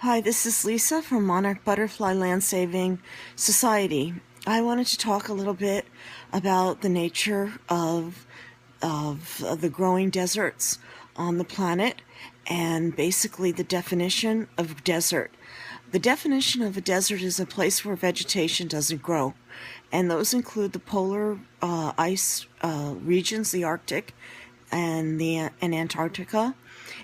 Hi, this is Lisa from Monarch Butterfly Land Saving Society. I wanted to talk a little bit about the nature of the growing deserts on the planet and basically the definition of desert. The definition of a desert is a place where vegetation doesn't grow, and those include the polar ice regions, the Arctic and Antarctica.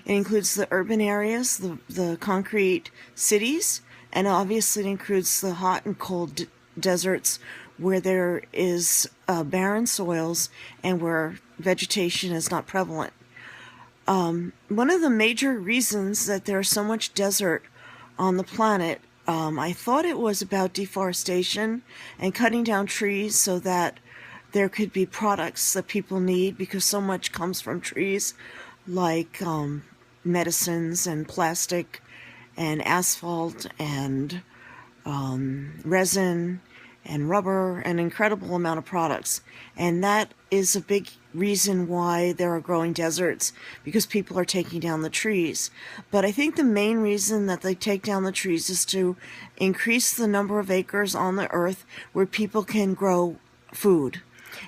It includes the urban areas, the concrete cities, and obviously it includes the hot and cold deserts where there is barren soils and where vegetation is not prevalent. One of the major reasons that there's so much desert on the planet, I thought it was about deforestation and cutting down trees so that there could be products that people need, because so much comes from trees, like medicines and plastic and asphalt and resin and rubber, an incredible amount of products. And that is a big reason why there are growing deserts, because people are taking down the trees. But I think the main reason that they take down the trees is to increase the number of acres on the earth where people can grow food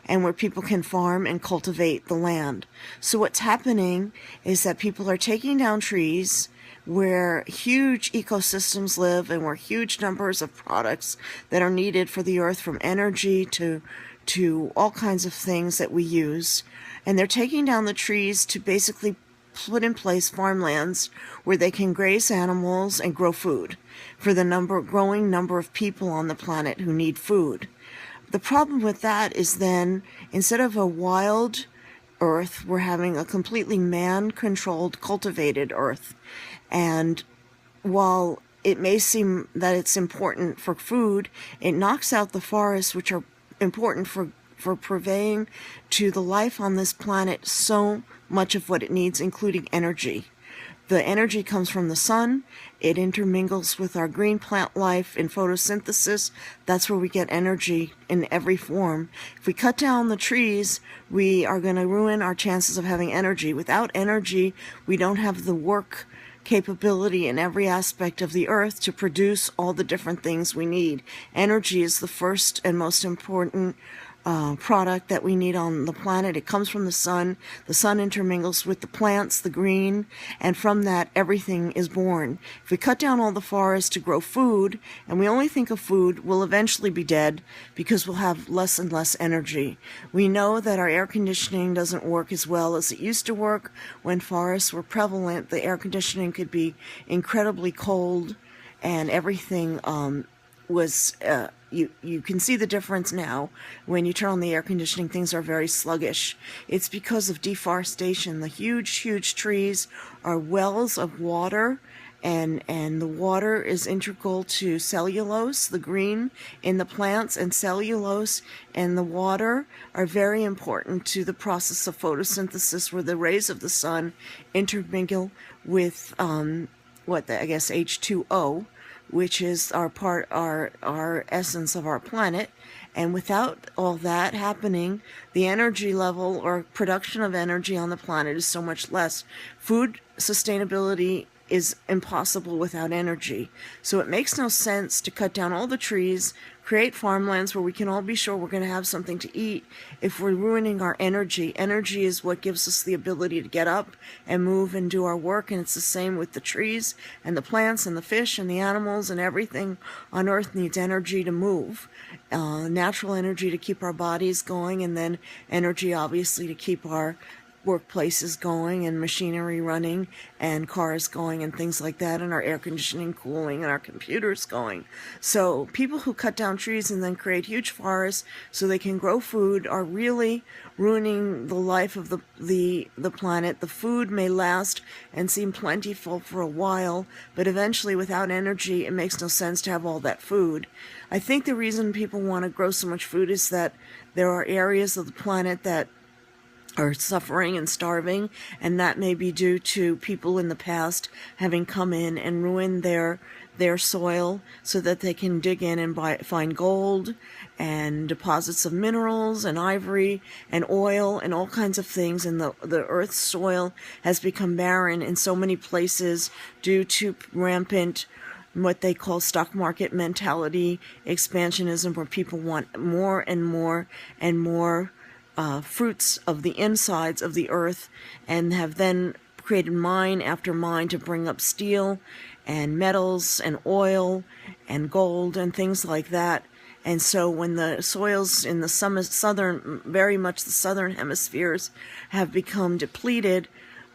and where people can farm and cultivate the land. So what's happening is that people are taking down trees where huge ecosystems live and where huge numbers of products that are needed for the earth, from energy to all kinds of things that we use. And they're taking down the trees to basically put in place farmlands where they can graze animals and grow food for the growing number of people on the planet who need food. The problem with that is then, instead of a wild earth, we're having a completely man-controlled, cultivated earth. And while it may seem that it's important for food, it knocks out the forests, which are important for purveying to the life on this planet so much of what it needs, including energy. The energy comes from the sun. It intermingles with our green plant life in photosynthesis. That's where we get energy in every form. If we cut down the trees, we are going to ruin our chances of having energy. Without energy, we don't have the work capability in every aspect of the earth to produce all the different things we need. Energy is the first and most important product that we need on the planet. It comes from the sun. The sun intermingles with the plants, the green, and from that everything is born. If we cut down all the forests to grow food, and we only think of food, we'll eventually be dead because we'll have less and less energy. We know that our air conditioning doesn't work as well as it used to work. When forests were prevalent, the air conditioning could be incredibly cold, and everything was you can see the difference now. When you turn on the air conditioning, things are very sluggish. It's because of deforestation. The huge trees are wells of water, and the water is integral to cellulose, the green in the plants, and cellulose and the water are very important to the process of photosynthesis, where the rays of the sun intermingle with H2O, which is our essence of our planet. And without all that happening, the energy level or production of energy on the planet is so much less. Food sustainability is impossible without energy. So it makes no sense to cut down all the trees, create farmlands where we can all be sure we're going to have something to eat, if we're ruining our energy. Energy is what gives us the ability to get up and move and do our work, and it's the same with the trees and the plants and the fish and the animals, and everything on earth needs energy to move. Natural energy to keep our bodies going, and then energy obviously to keep our workplaces going and machinery running and cars going and things like that, and our air conditioning cooling and our computers going. So people who cut down trees and then create huge forests so they can grow food are really ruining the life of the planet. The food may last and seem plentiful for a while, but eventually without energy it makes no sense to have all that food. I think the reason people want to grow so much food is that there are areas of the planet that are suffering and starving, and that may be due to people in the past having come in and ruined their soil so that they can dig in and find gold and deposits of minerals and ivory and oil and all kinds of things. And the earth's soil has become barren in so many places due to rampant what they call stock market mentality, expansionism, where people want more and more and more fruits of the insides of the earth, and have then created mine after mine to bring up steel and metals and oil and gold and things like that. And so when the soils in the southern, very much the southern hemispheres, have become depleted,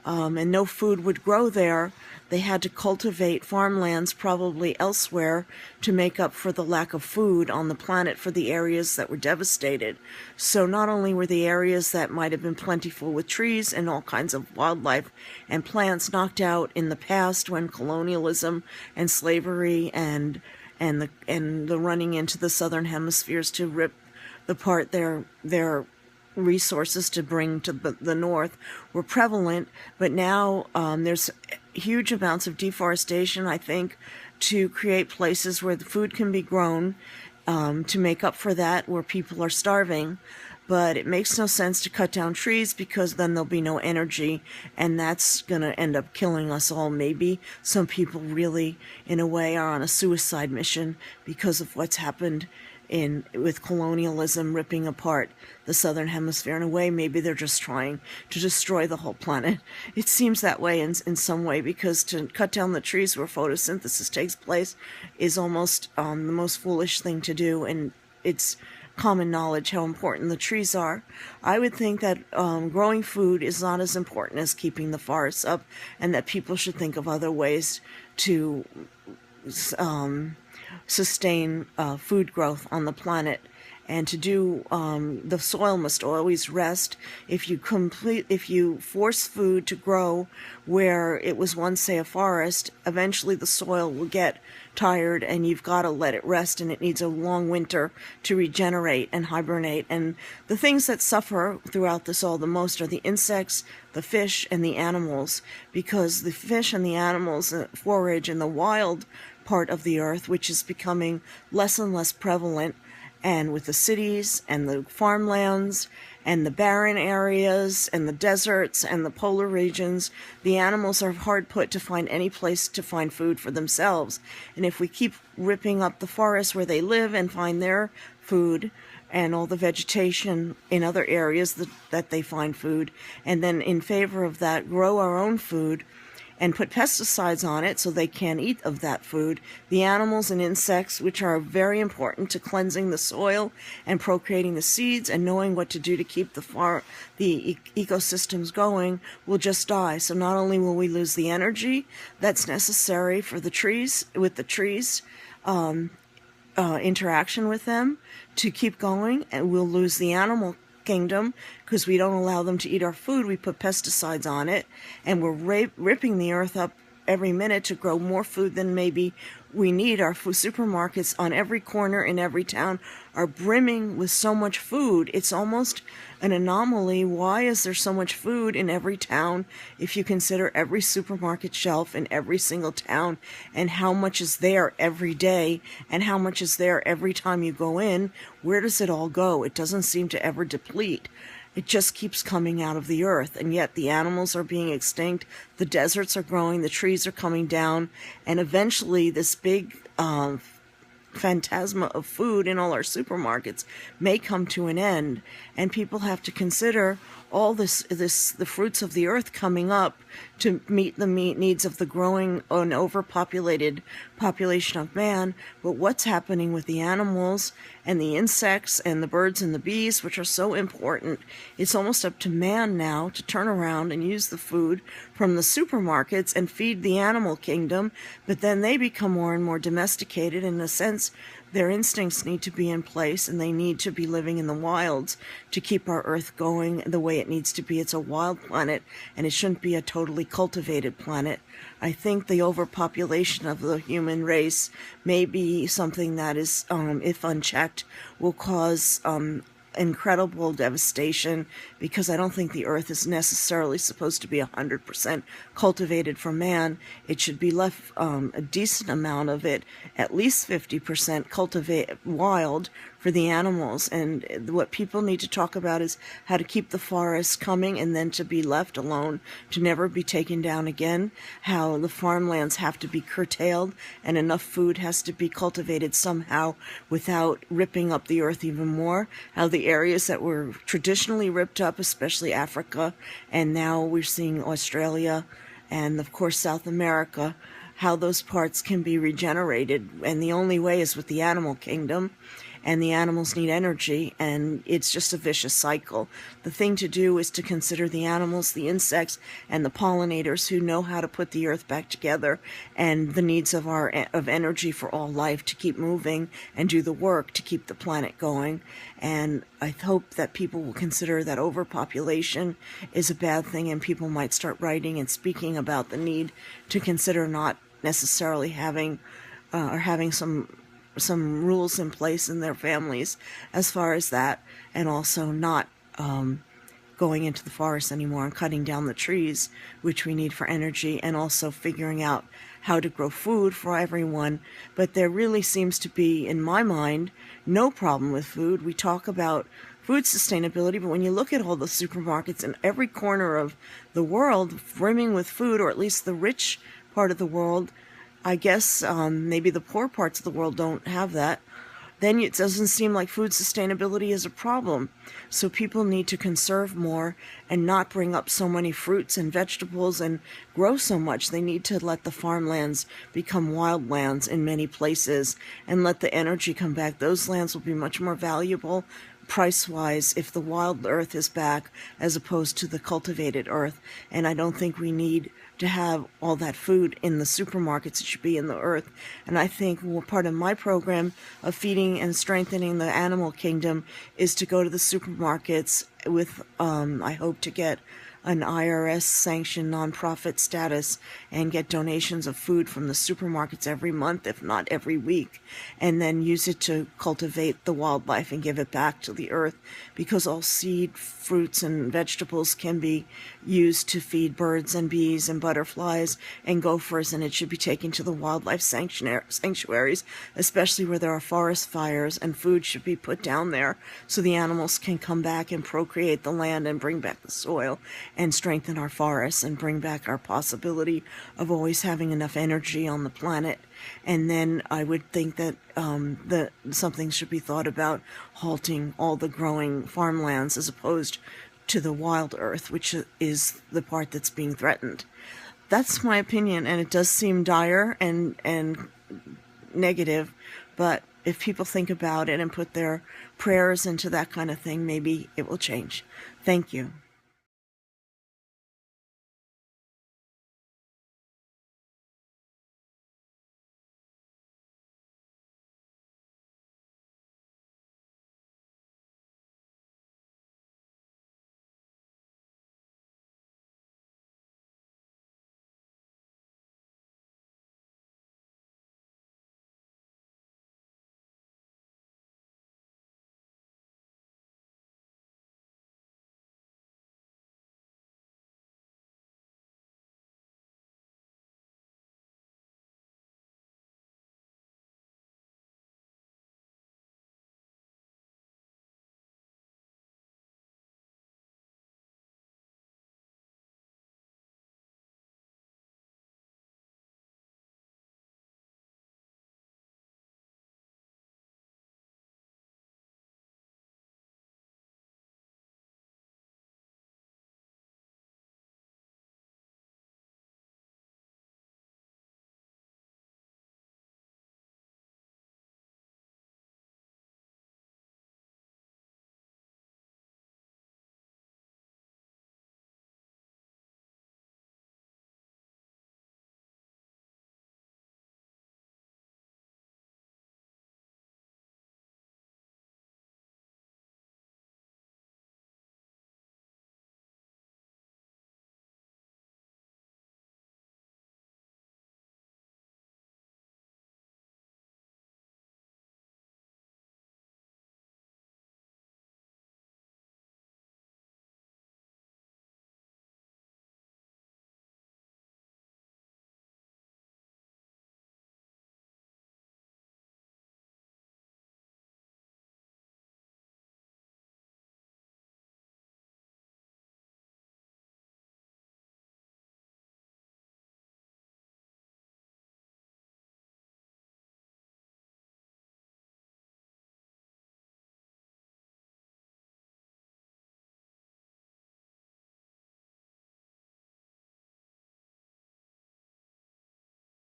and no food would grow there, they had to cultivate farmlands probably elsewhere to make up for the lack of food on the planet for the areas that were devastated. So not only were the areas that might have been plentiful with trees and all kinds of wildlife and plants knocked out in the past when colonialism and slavery and the running into the southern hemispheres to rip apart their resources to bring to the north were prevalent, but now there's huge amounts of deforestation, I think, to create places where the food can be grown to make up for that, where people are starving. But it makes no sense to cut down trees because then there'll be no energy, and that's going to end up killing us all. Maybe some people really, in a way, are on a suicide mission because of what's happened with colonialism ripping apart the southern hemisphere. In a way, maybe they're just trying to destroy the whole planet. It seems that way in some way, because to cut down the trees where photosynthesis takes place is almost the most foolish thing to do, and it's common knowledge how important the trees are. I would think that growing food is not as important as keeping the forests up, and that people should think of other ways to sustain food growth on the planet. And to do, the soil must always rest. If you force food to grow where it was once, say, a forest, eventually the soil will get tired, and you've got to let it rest, and it needs a long winter to regenerate and hibernate. And the things that suffer throughout this all the most are the insects, the fish, and the animals, because the fish and the animals forage in the wild part of the earth, which is becoming less and less prevalent. And with the cities and the farmlands and the barren areas and the deserts and the polar regions, the animals are hard put to find any place to find food for themselves. And if we keep ripping up the forests where they live and find their food and all the vegetation in other areas that they find food, and then in favor of that grow our own food, and put pesticides on it so they can't eat of that food, the animals and insects, which are very important to cleansing the soil and procreating the seeds and knowing what to do to keep the ecosystems going, will just die. So not only will we lose the energy that's necessary for the trees, with the trees, interaction with them to keep going, and we'll lose the animal kingdom because we don't allow them to eat our food. We put pesticides on it, and we're ripping the earth up every minute to grow more food than maybe we need. Our food supermarkets on every corner in every town are brimming with so much food. It's almost an anomaly. Why is there so much food in every town if you consider every supermarket shelf in every single town, and how much is there every day and how much is there every time you go in? Where does it all go? It doesn't seem to ever deplete. It just keeps coming out of the earth, and yet the animals are being extinct, the deserts are growing, the trees are coming down, and eventually this big phantasma of food in all our supermarkets may come to an end, and people have to consider all the fruits of the earth coming up to meet the needs of the growing and overpopulated population of man. But what's happening with the animals and the insects and the birds and the bees, which are so important? It's almost up to man now to turn around and use the food from the supermarkets and feed the animal kingdom, but then they become more and more domesticated. In a sense, their instincts need to be in place, and they need to be living in the wilds to keep our earth going the way it needs to be. It's a wild planet, and it shouldn't be a totally cultivated planet. I think the overpopulation of the human race may be something that is, if unchecked, will cause incredible devastation, because I don't think the earth is necessarily supposed to be 100% cultivated for man. It should be left a decent amount of it, at least 50% wild, for the animals. And what people need to talk about is how to keep the forests coming and then to be left alone, to never be taken down again, how the farmlands have to be curtailed and enough food has to be cultivated somehow without ripping up the earth even more, how the areas that were traditionally ripped up, especially Africa, and now we're seeing Australia and of course South America, how those parts can be regenerated. And the only way is with the animal kingdom, and the animals need energy, and it's just a vicious cycle. The thing to do is to consider the animals, the insects, and the pollinators who know how to put the earth back together, and the needs of energy for all life to keep moving and do the work to keep the planet going. And I hope that people will consider that overpopulation is a bad thing, and people might start writing and speaking about the need to consider not necessarily having or having some rules in place in their families as far as that, and also not going into the forest anymore and cutting down the trees, which we need for energy, and also figuring out how to grow food for everyone. But there really seems to be, in my mind, no problem with food. We talk about food sustainability, but when you look at all the supermarkets in every corner of the world brimming with food, or at least the rich part of the world, I guess maybe the poor parts of the world don't have that, then it doesn't seem like food sustainability is a problem. So people need to conserve more and not bring up so many fruits and vegetables and grow so much. They need to let the farmlands become wildlands in many places and let the energy come back. Those lands will be much more valuable price-wise if the wild earth is back as opposed to the cultivated earth. And I don't think we need to have all that food in the supermarkets. It should be in the earth. And I think part of my program of feeding and strengthening the animal kingdom is to go to the supermarkets with, I hope to get an IRS-sanctioned nonprofit status and get donations of food from the supermarkets every month, if not every week, and then use it to cultivate the wildlife and give it back to the earth, because all seed, fruits, and vegetables can be used to feed birds and bees and butterflies and gophers, and it should be taken to the wildlife sanctuaries, especially where there are forest fires, and food should be put down there so the animals can come back and procreate the land and bring back the soil and strengthen our forests and bring back our possibility of always having enough energy on the planet. And then I would think that something should be thought about halting all the growing farmlands as opposed to the wild earth, which is the part that's being threatened. That's my opinion, and it does seem dire and negative, but if people think about it and put their prayers into that kind of thing, maybe it will change. Thank you.